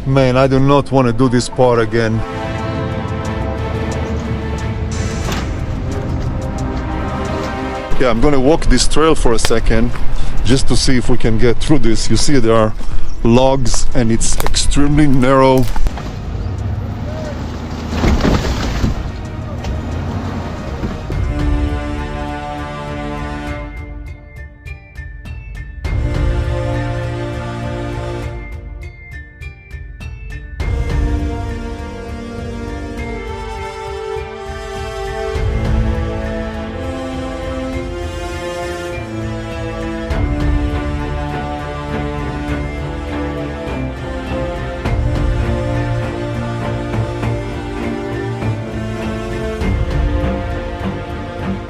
Man, I do not want to do this part again. Yeah, I'm gonna walk this trail for a second just to see if we can get through this. You see there are logs and it's extremely narrow.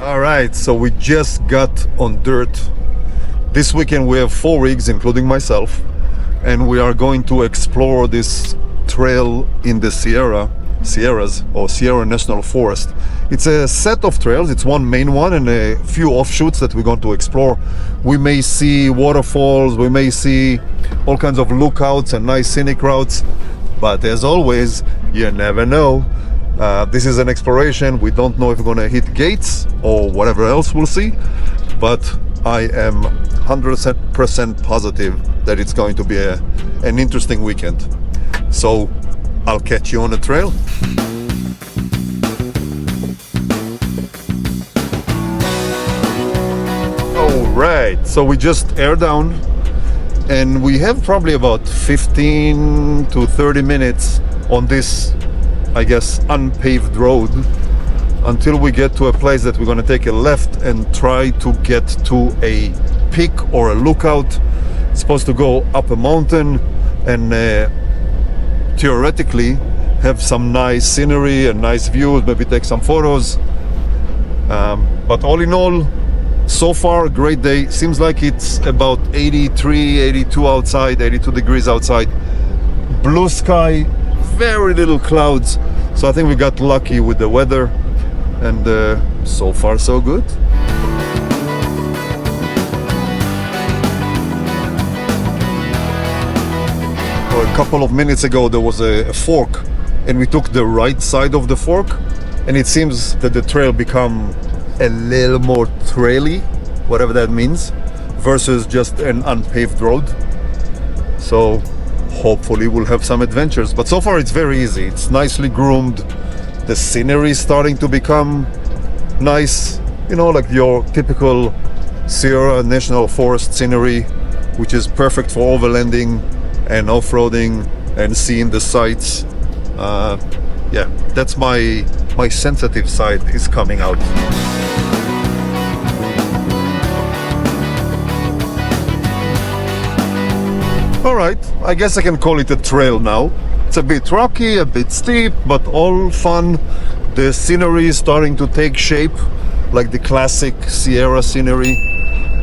Alright, so we just got on dirt. This weekend we have 4 rigs, including myself, and we are going to explore this trail in the Sierras or Sierra National Forest. It's a set of trails. It's one main one and a few offshoots that we're going to explore. We may see waterfalls, we may see all kinds of lookouts and nice scenic routes, but as always, you never know. This is an exploration. We don't know if we're gonna hit gates or whatever else we'll see, but I am 100% positive that it's going to be an interesting weekend. So I'll catch you on the trail. Alright, so we just air down and we have probably about 15 to 30 minutes on this, I guess, unpaved road until we get to a place that we're going to take a left and try to get to a peak or a lookout. It's supposed to go up a mountain and theoretically have some nice scenery and nice views, maybe take some photos. But all in all, so far, a great day. Seems like it's about 83, 82 outside, 82 degrees outside. Blue sky, very little clouds, so I think we got lucky with the weather, and so far so good. A couple of minutes ago there was a fork and we took the right side of the fork, and it seems that the trail become a little more traily, whatever that means, versus just an unpaved road. So hopefully we'll have some adventures, but so far it's very easy. It's nicely groomed. The scenery is starting to become nice, you know, like your typical Sierra National Forest scenery, which is perfect for overlanding and off-roading and seeing the sights. Yeah, that's my sensitive side is coming out. Alright, I guess I can call it a trail now. It's a bit rocky, a bit steep, but all fun. The scenery is starting to take shape, like the classic Sierra scenery.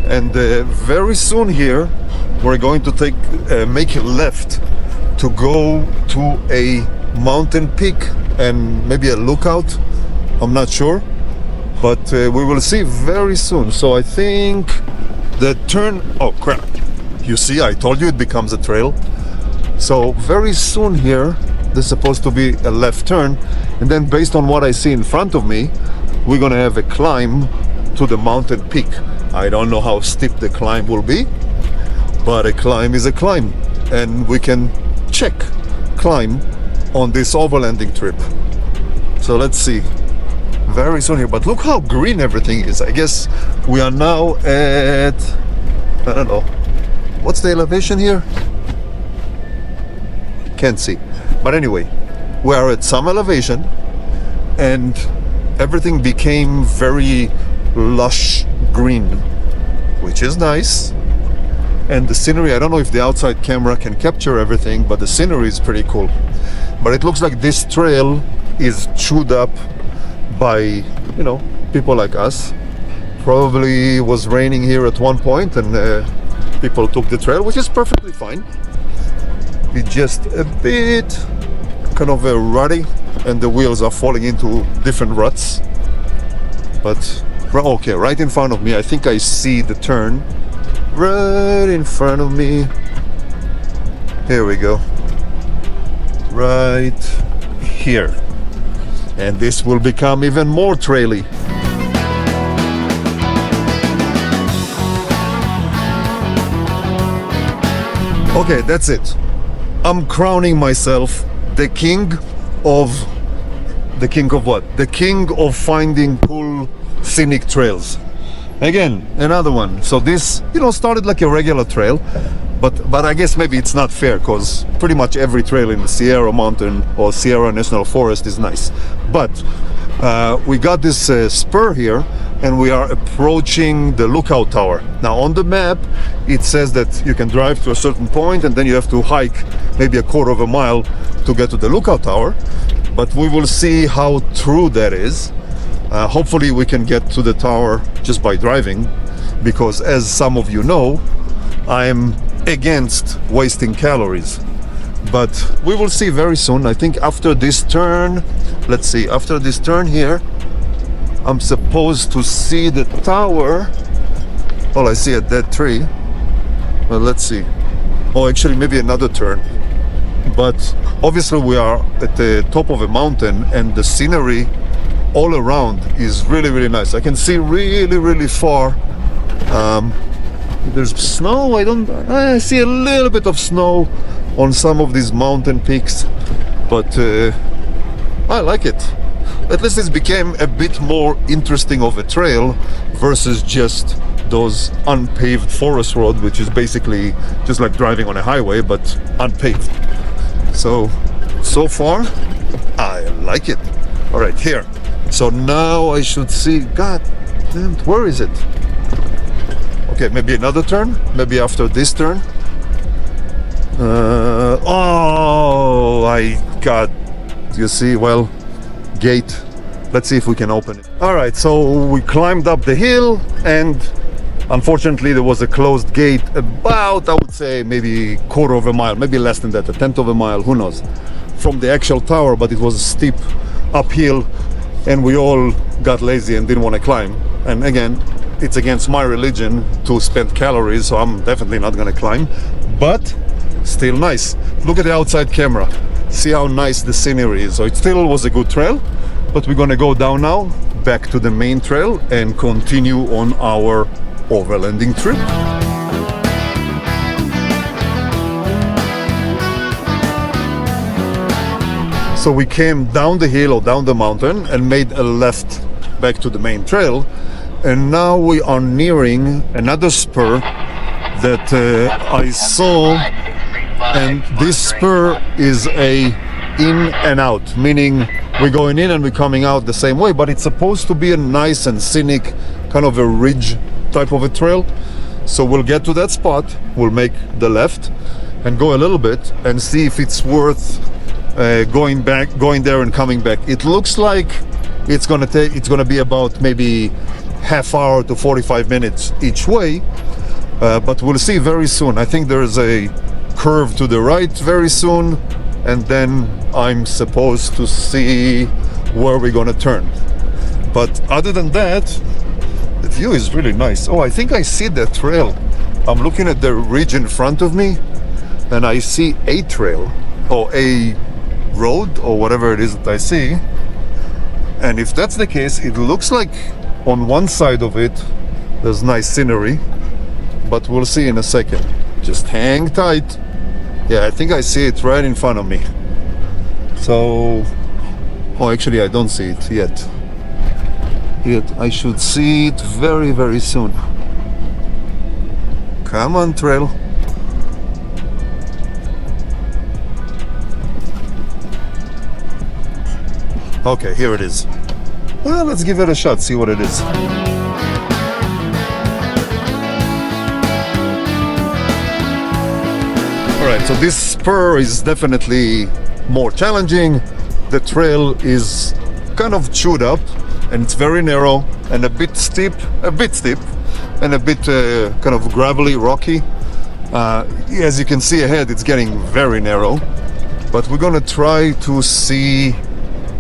And very soon here, we're going to make a left to go to a mountain peak and maybe a lookout. I'm not sure, but we will see very soon. So I think the turn... Oh crap. You see, I told you it becomes a trail. So very soon here, there's supposed to be a left turn, and then based on what I see in front of me, we're gonna have a climb to the mountain peak. I don't know how steep the climb will be, but a climb is a climb, and we can check climb on this overlanding trip. So let's see very soon here. But look how green everything is. I guess we are now at, I don't know, what's the elevation here? Can't see. But anyway, we are at some elevation and everything became very lush green, which is nice. And the scenery, I don't know if the outside camera can capture everything, but the scenery is pretty cool. But it looks like this trail is chewed up by, you know, people like us. Probably was raining here at one point and people took the trail, which is perfectly fine. It's just a bit kind of ruddy and the wheels are falling into different ruts. But okay, right in front of me, I think I see the turn. Right in front of me. Here we go. right here. And this will become even more traily. Okay, that's it. I'm crowning myself the king of what? The king of finding cool scenic trails. Again, another one. So this, started like a regular trail, but I guess maybe it's not fair because pretty much every trail in the Sierra Mountain or Sierra National Forest is nice. But we got this spur here and we are approaching the lookout tower. Now on the map it says that you can drive to a certain point and then you have to hike maybe a quarter of a mile to get to the lookout tower, but we will see how true that is. Hopefully we can get to the tower just by driving, because as some of you know, I'm against wasting calories. But we will see very soon. I think after this turn, let's see, after this turn here, I'm supposed to see the tower. Oh, I see a dead tree. Well, let's see. Oh, actually maybe another turn. But obviously we are at the top of a mountain and the scenery all around is really, really nice. I can see really, really far. There's snow. I see a little bit of snow on some of these mountain peaks, but I like it. At least it became a bit more interesting of a trail versus just those unpaved forest road, which is basically just like driving on a highway but unpaved. So far I like it. All right, here. So now I should see. God damn, where is it? Okay, maybe another turn. Maybe after this turn. Oh, I got. You see, well, gate. Let's see if we can open it. All right, so we climbed up the hill, and unfortunately there was a closed gate about, I would say, maybe quarter of a mile, maybe less than that, a tenth of a mile, who knows, from the actual tower. But it was steep uphill, and we all got lazy and didn't want to climb. And again, it's against my religion to spend calories, so I'm definitely not gonna climb, but still nice. Look at the outside camera, see how nice the scenery is. So it still was a good trail, but we're gonna go down now back to the main trail and continue on our overlanding trip. So we came down the hill or down the mountain and made a left back to the main trail, and now we are nearing another spur that I saw, and this spur is a in and out, meaning we're going in and we're coming out the same way, but it's supposed to be a nice and scenic kind of a ridge type of a trail. So we'll get to that spot, we'll make the left and go a little bit and see if it's worth going there and coming back. It looks like it's gonna be about maybe half hour to 45 minutes each way, but we'll see very soon. I think there's a curve to the right very soon, and then I'm supposed to see where we're gonna turn. But other than that, the view is really nice. Oh, I think I see that trail. I'm looking at the ridge in front of me and I see a trail or a road or whatever it is that I see. And if that's the case, it looks like on one side of it there's nice scenery, but we'll see in a second. Just hang tight. Yeah, I think I see it right in front of me. So, oh, actually I don't see it yet. I should see it very, very soon. Come on, trail. Okay, here it is. Well, let's give it a shot, see what it is. Alright, so this spur is definitely more challenging. The trail is kind of chewed up and it's very narrow and a bit steep, and a bit kind of gravelly, rocky. As you can see ahead, it's getting very narrow, but we're gonna try to see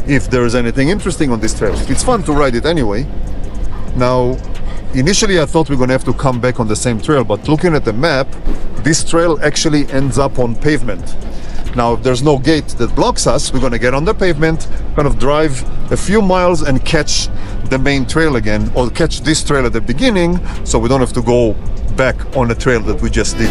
if there's anything interesting on this trail. It's fun to ride it anyway. Now, initially I thought we're gonna have to come back on the same trail, but looking at the map, this trail actually ends up on pavement. Now, if there's no gate that blocks us, we're gonna get on the pavement, kind of drive a few miles and catch the main trail again, or catch this trail at the beginning, so we don't have to go back on the trail that we just did.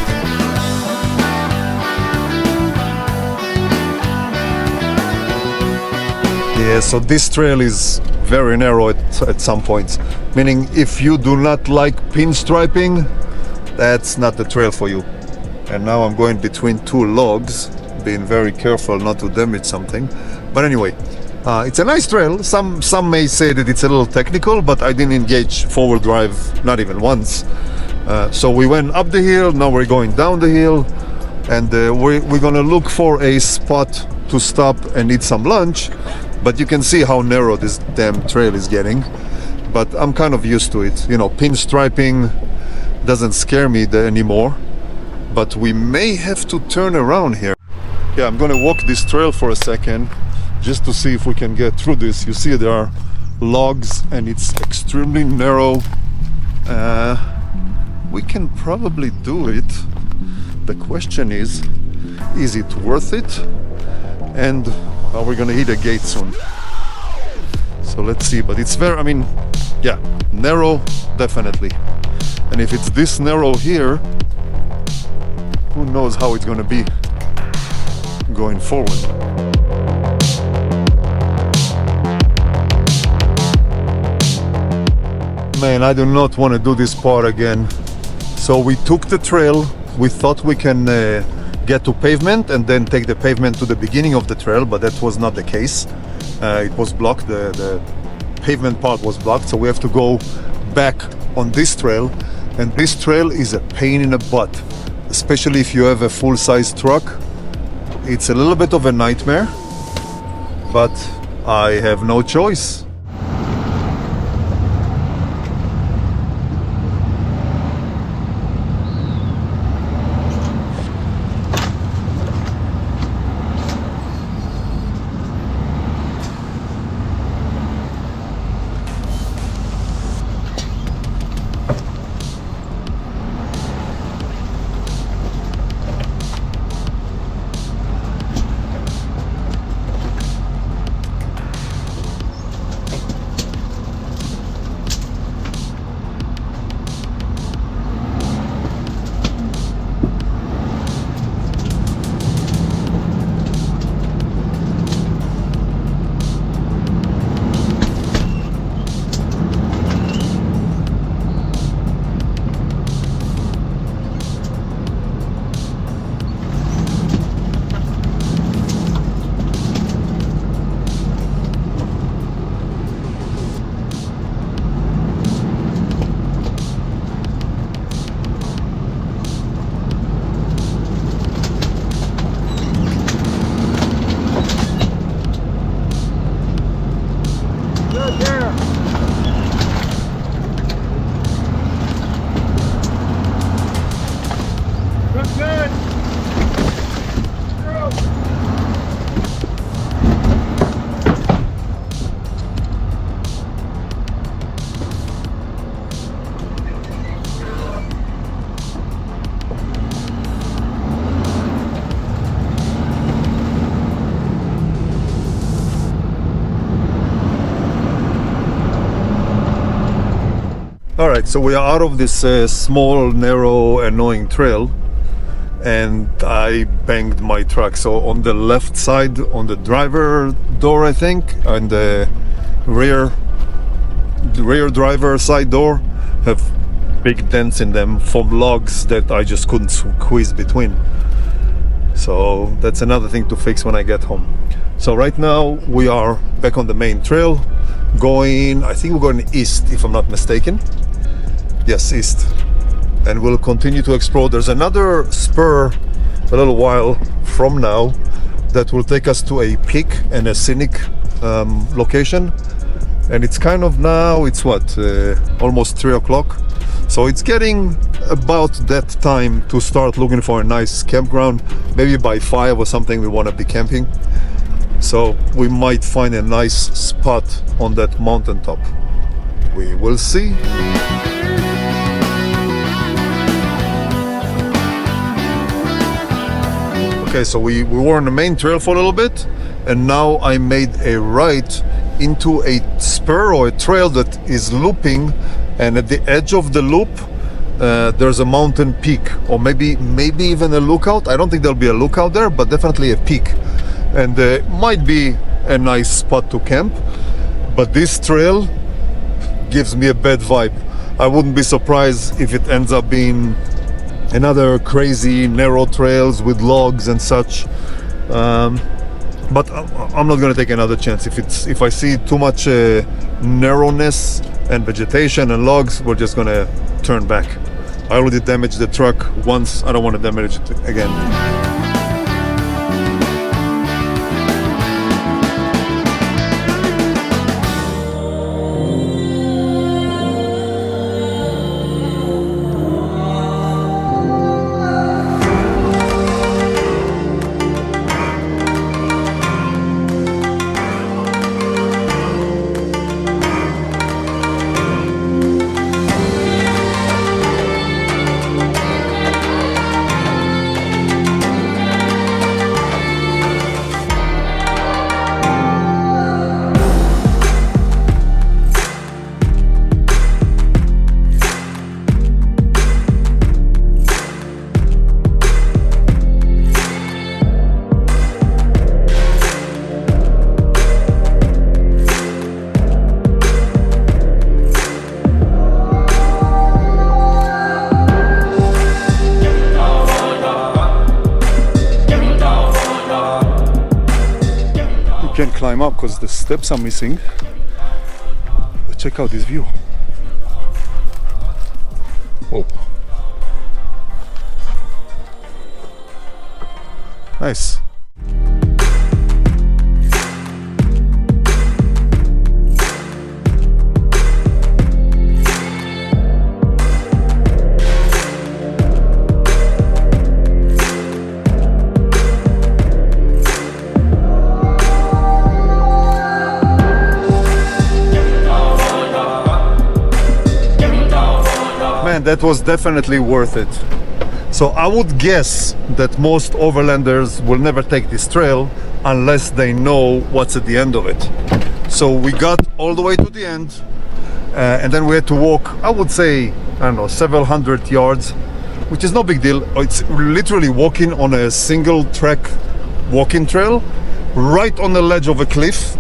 Yeah, so this trail is very narrow at some points, meaning if you do not like pinstriping, that's not the trail for you. And now I'm going between two logs, being very careful not to damage something. But anyway, it's a nice trail. Some may say that it's a little technical, but I didn't engage forward drive, not even once. So we went up the hill, now we're going down the hill, and we're gonna look for a spot to stop and eat some lunch. But you can see how narrow this damn trail is getting. But I'm kind of used to it. You know, pinstriping doesn't scare me anymore. But we may have to turn around here. Yeah, I'm gonna walk this trail for a second just to see if we can get through this. You see there are logs and it's extremely narrow. We can probably do it. The question is it worth it? And are we gonna hit a gate soon? So let's see, but it's very, I mean, yeah, narrow, definitely. And if it's this narrow here, who knows how it's gonna be going forward. Man, I do not want to do this part again. So we took the trail, we thought we can get to pavement and then take the pavement to the beginning of the trail, but that was not the case. It was blocked, the pavement part was blocked, so we have to go back on this trail, and this trail is a pain in the butt, especially if you have a full-size truck. It's a little bit of a nightmare, but I have no choice. Alright, so we are out of this small, narrow, annoying trail, and I banged my truck. So on the left side, on the driver door, I think, and the rear driver side door have big dents in them from logs that I just couldn't squeeze between. So that's another thing to fix when I get home. So right now we are back on the main trail, going, I think we're going east if I'm not mistaken. Yes, east. And we'll continue to explore. There's another spur a little while from now that will take us to a peak and a scenic location. And it's kind of now, it's what, almost 3 o'clock. So it's getting about that time to start looking for a nice campground. Maybe by 5 or something we want to be camping. So we might find a nice spot on that mountaintop. We will see. Okay, so we were on the main trail for a little bit, and now I made a right into a spur or a trail that is looping, and at the edge of the loop there's a mountain peak, or maybe even a lookout. I don't think there'll be a lookout there, but definitely a peak, and might be a nice spot to camp. But this trail gives me a bad vibe. I wouldn't be surprised if it ends up being another crazy narrow trails with logs and such. But I'm not gonna take another chance. If I see too much narrowness and vegetation and logs, we're just gonna turn back. I already damaged the truck once. I don't want to damage it again. Can't climb up because the steps are missing. But check out this view. Oh, nice. That was definitely worth it. So I would guess that most overlanders will never take this trail unless they know what's at the end of it. So we got all the way to the end, and then we had to walk, I would say, I don't know, several hundred yards, which is no big deal. It's literally walking on a single track walking trail right on the ledge of a cliff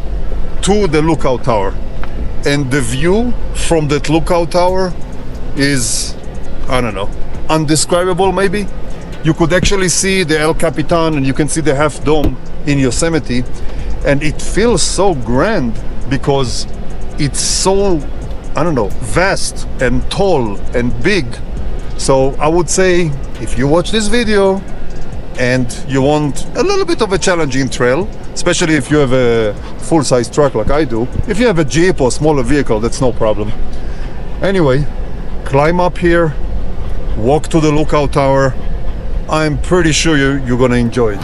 to the lookout tower. And the view from that lookout tower is, I don't know, undescribable maybe. You could actually see the El Capitan, and you can see the Half Dome in Yosemite, and it feels so grand because it's so, I don't know, vast and tall and big. So I would say, if you watch this video and you want a little bit of a challenging trail, especially if you have a full-size truck like I do, if you have a Jeep or smaller vehicle, that's no problem. Anyway, climb up here, walk to the lookout tower. I'm pretty sure you're gonna enjoy it.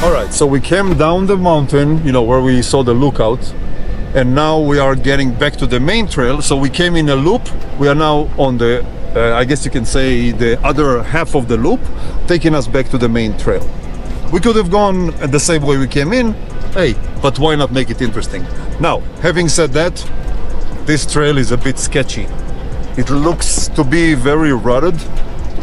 Alright, so we came down the mountain, you know, where we saw the lookout, and now we are getting back to the main trail. So we came in a loop. We are now on the, I guess you can say, the other half of the loop, taking us back to the main trail. We could have gone the same way we came in, hey, but why not make it interesting? Now, having said that, this trail is a bit sketchy. It looks to be very rutted,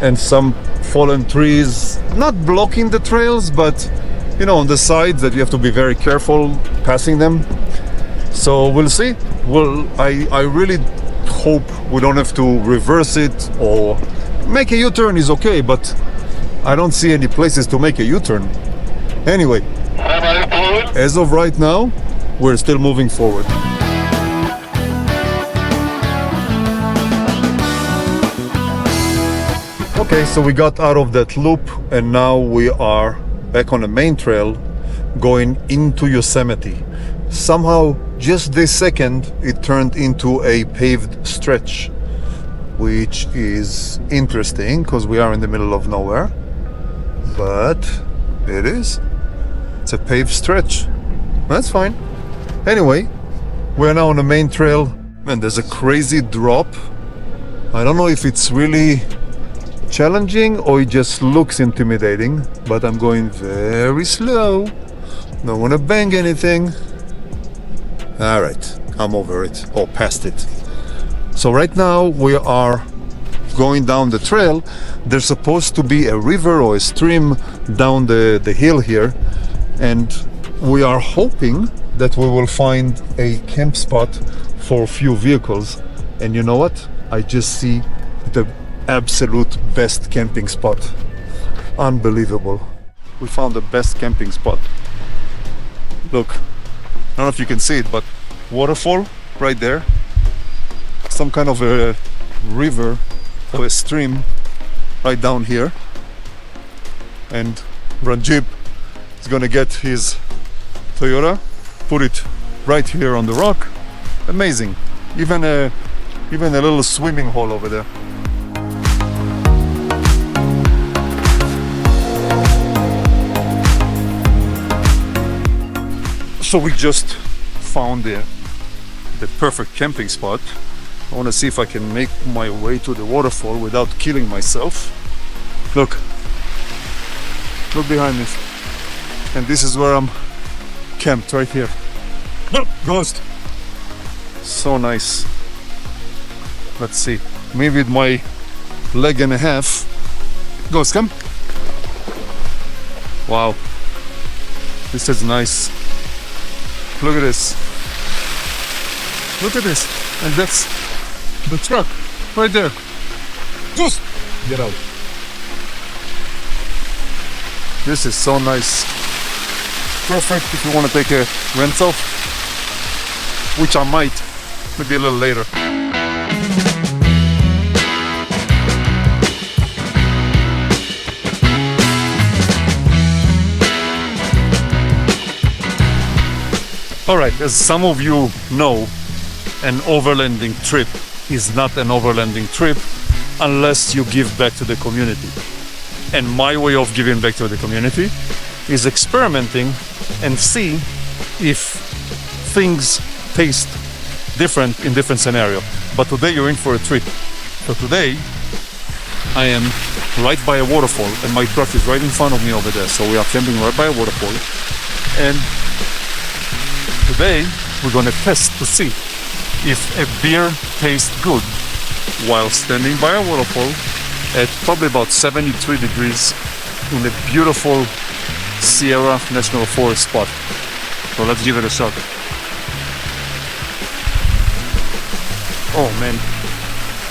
and some fallen trees, not blocking the trails, but you know, on the sides that you have to be very careful passing them. So we'll see. Well, I really hope we don't have to reverse it, or make a U-turn is okay, but I don't see any places to make a U-turn. Anyway, as of right now, we're still moving forward. Okay, so we got out of that loop, and now we are back on the main trail going into Yosemite. Somehow, just this second, it turned into a paved stretch, which is interesting because we are in the middle of nowhere, but it is. It's a paved stretch. That's fine. Anyway, we're now on the main trail, and there's a crazy drop I don't know if it's really challenging or it just looks intimidating, but I'm going very slow. Don't want to bang anything. All right, I'm over it, or past it. So right now we are going down the trail. There's supposed to be a river or a stream down the hill here, and we are hoping that we will find a camp spot for a few vehicles. And you know what? I just see the absolute best camping spot. Unbelievable. We found the best camping spot. Look, I don't know if you can see it, but waterfall right there. Some kind of a river or a stream right down here. And Ranjib is gonna get his Toyota, put it right here on the rock. Amazing. Even a little swimming hole over there. So we just found the perfect camping spot. I want to see if I can make my way to the waterfall without killing myself. Look behind me. And this is where I'm camped, right here. Oh, ghost! So nice. Let's see. Maybe with my leg and a half. Ghost, come. Wow. This is nice. Look at this. Look at this. And that's the truck right there. Just get out. This is so nice. Perfect if you want to take a rental, which I might, maybe a little later. Alright, as some of you know, an overlanding trip is not an overlanding trip unless you give back to the community. And my way of giving back to the community is experimenting and see if things taste different in different scenarios. But today you're in for a treat. So today I am right by a waterfall and my truck is right in front of me over there. So we are camping right by a waterfall. And today we're gonna test to see if a beer tastes good while standing by a waterfall at probably about 73 degrees in a beautiful Sierra National Forest spot. So let's give it a shot. Oh man,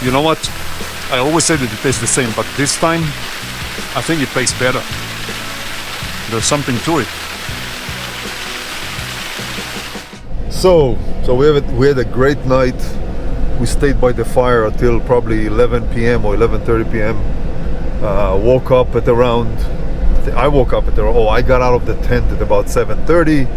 you know what? I always say that it tastes the same, but this time I think it tastes better. There's something to it. So we had a great night. We stayed by the fire until probably 11 p.m. or 11:30 p.m. Woke up at around, I woke up at around, I got out of the tent at about 7:30.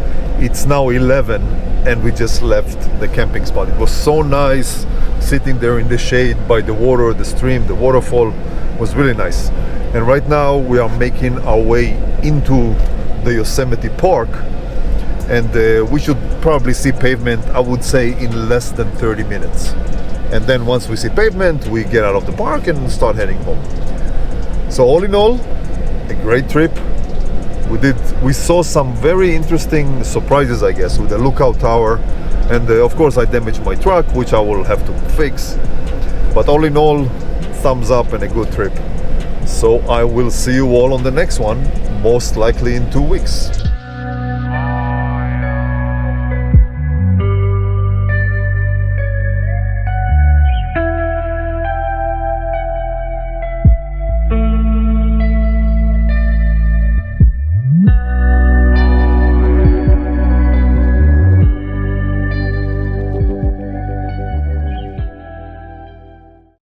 It's now 11 and we just left the camping spot. It was so nice sitting there in the shade by the water, the stream, the waterfall. It was really nice. And right now we are making our way into the Yosemite Park. And we should probably see pavement, I would say, in less than 30 minutes. And then once we see pavement, we get out of the park and start heading home. So all in all, a great trip. We saw some very interesting surprises, I guess, with the lookout tower. And of course I damaged my truck, which I will have to fix. But all in all, thumbs up and a good trip. So I will see you all on the next one, most likely in 2 weeks.